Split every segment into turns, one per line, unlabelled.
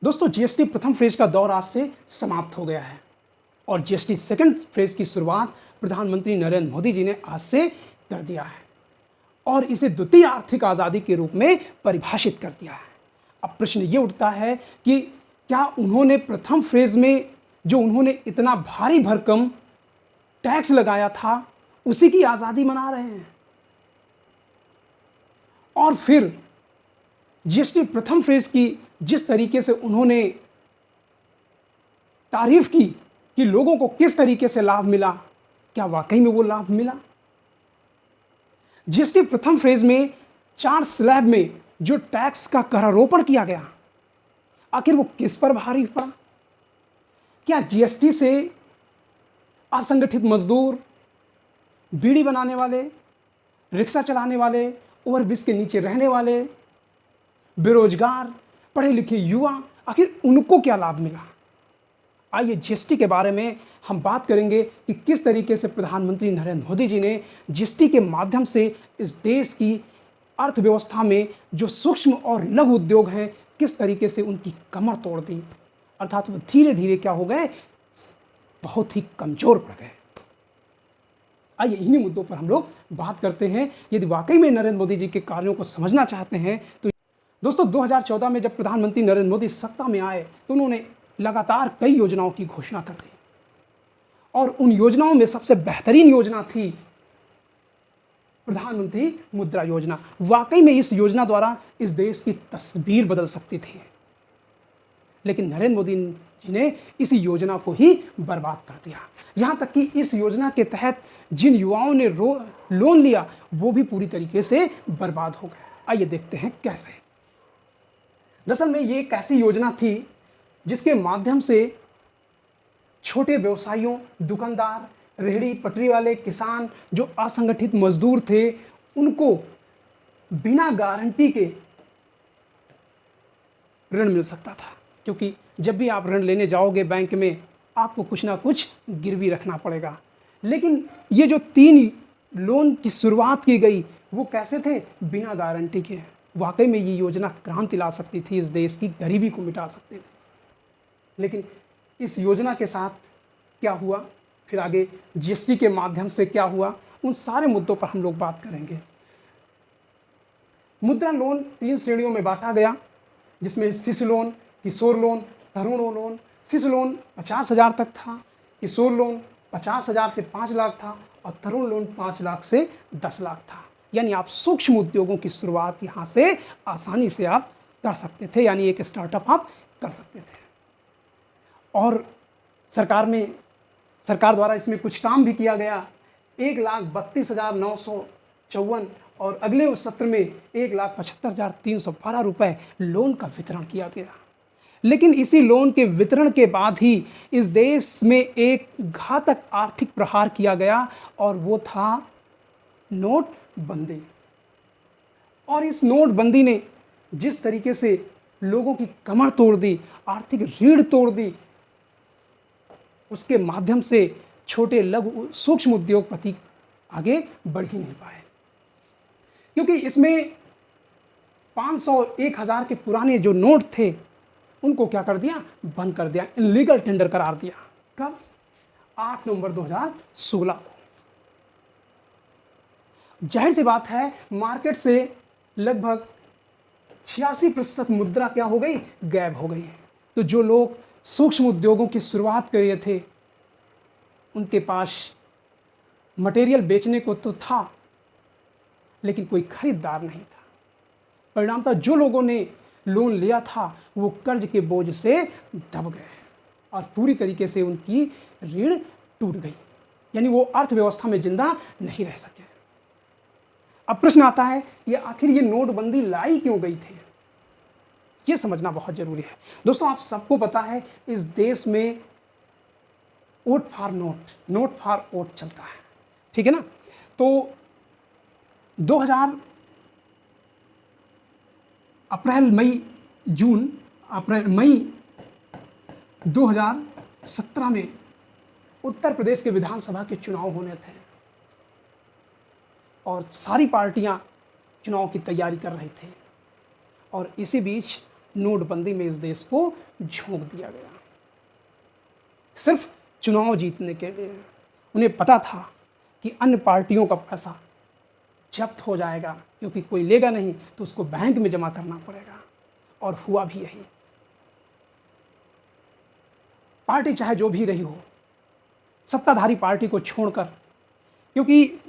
दोस्तों, जीएसटी प्रथम फेज का दौर आज से समाप्त हो गया है और जीएसटी सेकंड फेज की शुरुआत प्रधानमंत्री नरेंद्र मोदी जी ने आज से कर दिया है और इसे द्वितीय आर्थिक आज़ादी के रूप में परिभाषित कर दिया है। अब प्रश्न ये उठता है कि क्या उन्होंने प्रथम फेज में जो उन्होंने इतना भारी भरकम टैक्स लगाया था उसी की आज़ादी मना रहे हैं? और फिर जीएसटी प्रथम फेज की जिस तरीके से उन्होंने तारीफ की कि लोगों को किस तरीके से लाभ मिला, क्या वाकई में वो लाभ मिला? जीएसटी प्रथम फेज में 4 स्लैब में जो टैक्स का करारोपण किया गया, आखिर वो किस पर भारी पड़ा? क्या जीएसटी से असंगठित मजदूर, बीड़ी बनाने वाले, रिक्शा चलाने वाले, ओवरब्रिज के नीचे रहने वाले, बेरोजगार, पढ़े लिखे युवा, आखिर उनको क्या लाभ मिला? आइए जीएसटी के बारे में हम बात करेंगे कि किस तरीके से प्रधानमंत्री नरेंद्र मोदी जी ने जीएसटी के माध्यम से इस देश की अर्थव्यवस्था में जो सूक्ष्म और लघु उद्योग हैं, किस तरीके से उनकी कमर तोड़ दी, अर्थात वो धीरे धीरे क्या हो गए, बहुत ही कमजोर पड़ गए। आइए इन्हीं मुद्दों पर हम लोग बात करते हैं। यदि वाकई में नरेंद्र मोदी जी के कार्यों को समझना चाहते हैं तो दोस्तों, 2014 में जब प्रधानमंत्री नरेंद्र मोदी सत्ता में आए तो उन्होंने लगातार कई योजनाओं की घोषणा कर दी और उन योजनाओं में सबसे बेहतरीन योजना थी प्रधानमंत्री मुद्रा योजना। वाकई में इस योजना द्वारा इस देश की तस्वीर बदल सकती थी, लेकिन नरेंद्र मोदी जी ने इस योजना को ही बर्बाद कर दिया। यहाँ तक कि इस योजना के तहत जिन युवाओं ने लोन लिया वो भी पूरी तरीके से बर्बाद हो गए। आइए देखते हैं कैसे। दरअसल में ये एक ऐसी योजना थी जिसके माध्यम से छोटे व्यवसायियों, दुकानदार, रेहड़ी पटरी वाले, किसान, जो असंगठित मजदूर थे, उनको बिना गारंटी के ऋण मिल सकता था। क्योंकि जब भी आप ऋण लेने जाओगे बैंक में, आपको कुछ ना कुछ गिरवी रखना पड़ेगा। लेकिन ये जो 3 लोन की शुरुआत की गई वो कैसे थे? बिना गारंटी के। वाकई में ये योजना क्रांति ला सकती थी, इस देश की गरीबी को मिटा सकती थी। लेकिन इस योजना के साथ क्या हुआ, फिर आगे जीएसटी के माध्यम से क्या हुआ, उन सारे मुद्दों पर हम लोग बात करेंगे। मुद्रा लोन 3 श्रेणियों में बांटा गया, जिसमें शिशु लोन, किशोर लोन, तरुण लोन। शिशु लोन 50,000 तक था, किशोर लोन 50,000 से 5 लाख था और तरुण लोन 5 लाख से 10 लाख था। यानी आप सूक्ष्म उद्योगों की शुरुआत यहाँ से आसानी से आप कर सकते थे, यानी एक स्टार्टअप आप कर सकते थे। और सरकार द्वारा इसमें कुछ काम भी किया गया। 1,32,954 और अगले उस सत्र में 1,75,312 रुपये लोन का वितरण किया गया। लेकिन इसी लोन के वितरण के बाद ही इस देश में एक घातक आर्थिक प्रहार किया गया और वो था नोटबंदी। और इस नोटबंदी ने जिस तरीके से लोगों की कमर तोड़ दी, आर्थिक रीढ़ तोड़ दी, उसके माध्यम से छोटे लघु सूक्ष्म उद्योगपति आगे बढ़ ही नहीं पाए। क्योंकि इसमें 500, 1000 के पुराने जो नोट थे उनको क्या कर दिया? बंद कर दिया, इलीगल टेंडर करार दिया। कब? 8 नवंबर 2016 को। जाहिर सी बात है, मार्केट से लगभग 86% मुद्रा क्या हो गई? गायब हो गई। तो जो लोग सूक्ष्म उद्योगों की शुरुआत कर रहे थे उनके पास मटेरियल बेचने को तो था, लेकिन कोई खरीदार नहीं था। परिणामतः जो लोगों ने लोन लिया था वो कर्ज के बोझ से दब गए और पूरी तरीके से उनकी रीढ़ टूट गई, यानी वो अर्थव्यवस्था में जिंदा नहीं रह सके। अब प्रश्न आता है, ये आखिर ये नोटबंदी लाई क्यों गई थी? ये समझना बहुत जरूरी है। दोस्तों, आप सबको पता है इस देश में vote for note, note for vote चलता है, ठीक है ना? तो 2000 मई 2017 में उत्तर प्रदेश के विधानसभा के चुनाव होने थे और सारी पार्टियां चुनाव की तैयारी कर रही थी। और इसी बीच नोटबंदी में इस देश को झोंक दिया गया, सिर्फ चुनाव जीतने के लिए। उन्हें पता था कि अन्य पार्टियों का पैसा जब्त हो जाएगा, क्योंकि कोई लेगा नहीं तो उसको बैंक में जमा करना पड़ेगा, और हुआ भी यही। पार्टी चाहे जो भी रही हो, सत्ताधारी पार्टी को छोड़कर, क्योंकि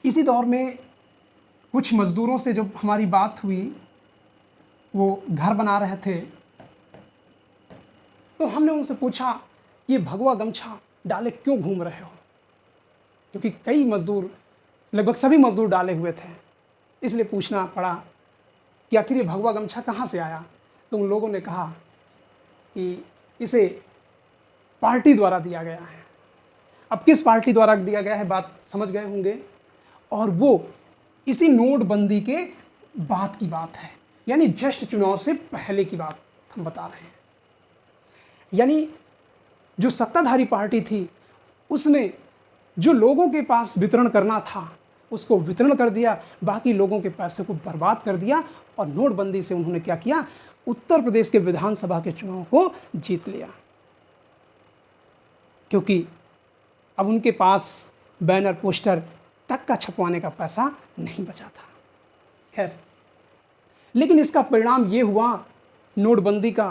इसी दौर में कुछ मजदूरों से जब हमारी बात हुई, वो घर बना रहे थे, तो हमने उनसे पूछा कि ये भगवा गमछा डाले क्यों घूम रहे हो, क्योंकि कई मजदूर, लगभग सभी मजदूर डाले हुए थे, इसलिए पूछना पड़ा कि आखिर ये भगवा गमछा कहाँ से आया। तो उन लोगों ने कहा कि इसे पार्टी द्वारा दिया गया है। अब किस पार्टी द्वारा दिया गया है बात समझ गए होंगे, और वो इसी नोटबंदी के बाद की बात है, यानी जस्ट चुनाव से पहले की बात हम बता रहे हैं। यानी जो सत्ताधारी पार्टी थी, उसने जो लोगों के पास वितरण करना था उसको वितरण कर दिया, बाकी लोगों के पैसे को बर्बाद कर दिया, और नोटबंदी से उन्होंने क्या किया, उत्तर प्रदेश के विधानसभा के चुनाव को जीत लिया, क्योंकि अब उनके पास बैनर पोस्टर तक का छपवाने का पैसा नहीं बचा था। खैर, लेकिन इसका परिणाम ये हुआ, नोटबंदी का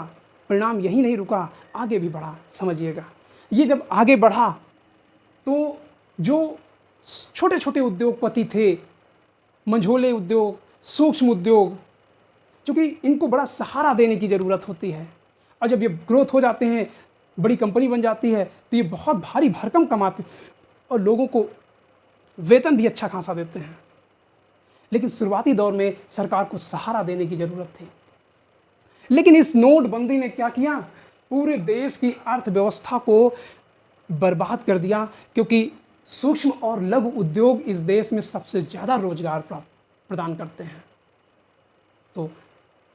परिणाम यही नहीं रुका, आगे भी बढ़ा। समझिएगा, ये जब आगे बढ़ा तो जो छोटे छोटे उद्योगपति थे, मंझोले उद्योग, सूक्ष्म उद्योग, क्योंकि इनको बड़ा सहारा देने की ज़रूरत होती है, और जब ये ग्रोथ हो जाते हैं, बड़ी कंपनी बन जाती है, तो ये बहुत भारी भरकम कमाते और लोगों को वेतन भी अच्छा खासा देते हैं। लेकिन शुरुआती दौर में सरकार को सहारा देने की ज़रूरत थी। लेकिन इस नोटबंदी ने क्या किया, पूरे देश की अर्थव्यवस्था को बर्बाद कर दिया, क्योंकि सूक्ष्म और लघु उद्योग इस देश में सबसे ज़्यादा रोजगार प्रदान करते हैं। तो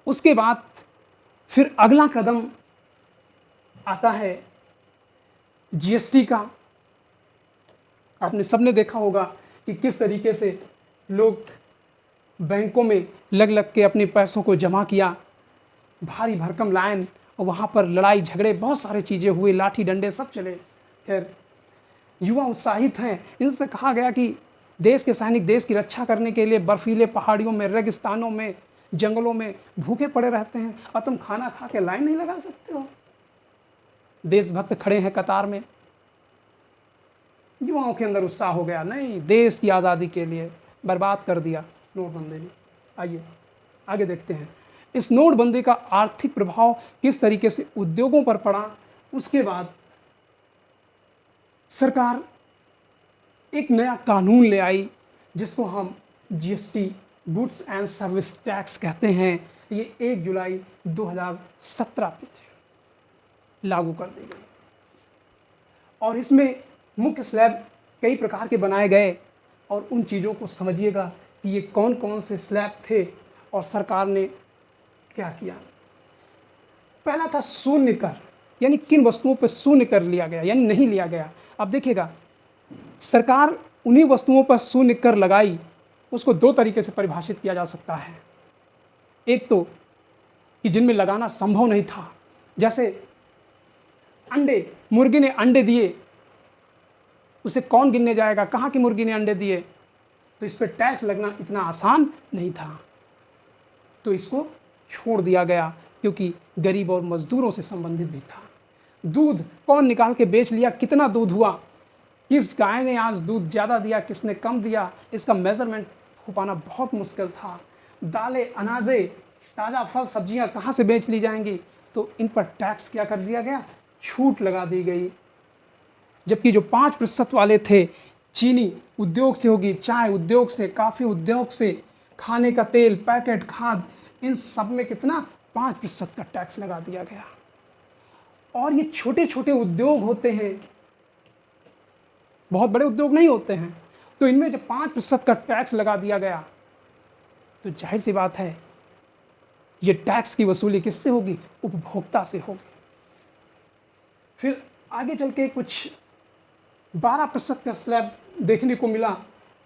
उसके बाद फिर अगला कदम आता है जीएसटी का। आपने सबने देखा होगा कि किस तरीके से लोग बैंकों में लग लग के अपने पैसों को जमा किया, भारी भरकम लाइन, और वहाँ पर लड़ाई झगड़े, बहुत सारी चीज़ें हुई, लाठी डंडे सब चले। खैर, युवा उत्साहित हैं, इनसे कहा गया कि देश के सैनिक देश की रक्षा करने के लिए बर्फीले पहाड़ियों में, रेगिस्तानों में, जंगलों में भूखे पड़े रहते हैं, और तुम खाना खा के लाइन नहीं लगा सकते हो। देशभक्त खड़े हैं कतार में। युवाओं के अंदर उत्साह हो गया, नहीं, देश की आज़ादी के लिए बर्बाद कर दिया नोटबंदी ने। आइए आगे देखते हैं इस नोटबंदी का आर्थिक प्रभाव किस तरीके से उद्योगों पर पड़ा। उसके बाद सरकार एक नया कानून ले आई, जिसको हम GST, goods and service tax कहते हैं। ये 1 जुलाई 2017 पे लागू कर दी गई, और इसमें मुख्य स्लैब कई प्रकार के बनाए गए, और उन चीज़ों को समझिएगा कि ये कौन कौन से स्लैब थे और सरकार ने क्या किया। पहला था शून्य कर, यानी किन वस्तुओं पर शून्य कर लिया गया, यानी नहीं लिया गया। अब देखिएगा, सरकार उन्हीं वस्तुओं पर शून्य कर लगाई, उसको 2 तरीके से परिभाषित किया जा सकता है। एक तो कि जिनमें लगाना संभव नहीं था, जैसे अंडे, मुर्गी ने अंडे दिए, उसे कौन गिनने जाएगा, कहाँ की मुर्गी ने अंडे दिए, तो इस पर टैक्स लगना इतना आसान नहीं था, तो इसको छोड़ दिया गया, क्योंकि गरीब और मजदूरों से संबंधित भी था। दूध कौन निकाल के बेच लिया, कितना दूध हुआ, किस गाय ने आज दूध ज़्यादा दिया, किसने कम दिया, इसका मेजरमेंट हो पाना बहुत मुश्किल था। दालें, अनाजे, ताज़ा फल सब्जियां कहाँ से बेच ली जाएंगी, तो इन पर टैक्स क्या कर दिया गया, छूट लगा दी गई। जबकि जो 5% वाले थे, चीनी उद्योग से होगी, चाय उद्योग से, काफ़ी उद्योग से, खाने का तेल, पैकेट, खाद, इन सब में कितना 5% का टैक्स लगा दिया गया। और ये छोटे छोटे उद्योग होते हैं, बहुत बड़े उद्योग नहीं होते हैं, तो इनमें जब 5% का टैक्स लगा दिया गया, तो जाहिर सी बात है ये टैक्स की वसूली किससे होगी, उपभोक्ता से होगी। फिर आगे चल के कुछ 12% का स्लैब देखने को मिला,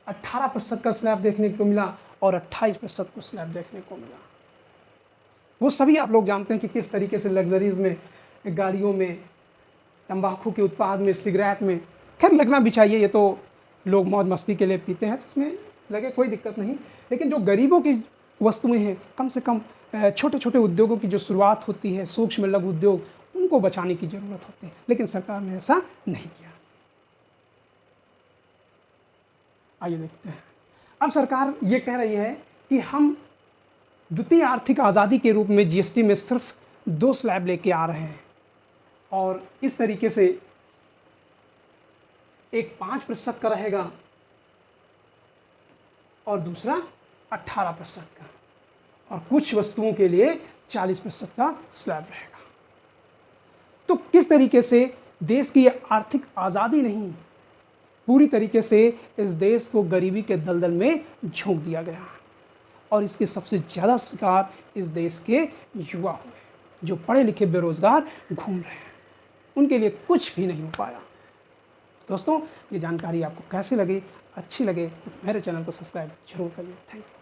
18% का स्लैब देखने को मिला, और 28% को स्लैब देखने को मिला। वो सभी आप लोग जानते हैं कि किस तरीके से लग्जरीज में, गाड़ियों में, तंबाकू के उत्पाद में, सिगरेट में, खैर लगना भी चाहिए, ये तो लोग मौज मस्ती के लिए पीते हैं तो उसमें लगे कोई दिक्कत नहीं। लेकिन जो गरीबों की वस्तुएं हैं, कम से कम छोटे छोटे उद्योगों की जो शुरुआत होती है, सूक्ष्म लघु उद्योग, उनको बचाने की ज़रूरत होती है, लेकिन सरकार ने ऐसा नहीं किया। आइए देखते हैं। अब सरकार ये कह रही है कि हम द्वितीय आर्थिक आज़ादी के रूप में जीएसटी में सिर्फ 2 स्लैब लेके आ रहे हैं, और इस तरीके से एक 5% का रहेगा और दूसरा 18% का, और कुछ वस्तुओं के लिए 40% का स्लैब रहेगा। तो किस तरीके से देश की आर्थिक आज़ादी नहीं, पूरी तरीके से इस देश को गरीबी के दलदल में झोंक दिया गया, और इसके सबसे ज़्यादा शिकार इस देश के युवा हुए, जो पढ़े लिखे बेरोजगार घूम रहे हैं, उनके लिए कुछ भी नहीं हो पाया। दोस्तों, ये जानकारी आपको कैसी लगी? अच्छी लगे तो मेरे चैनल को सब्सक्राइब जरूर करिए। Thank you.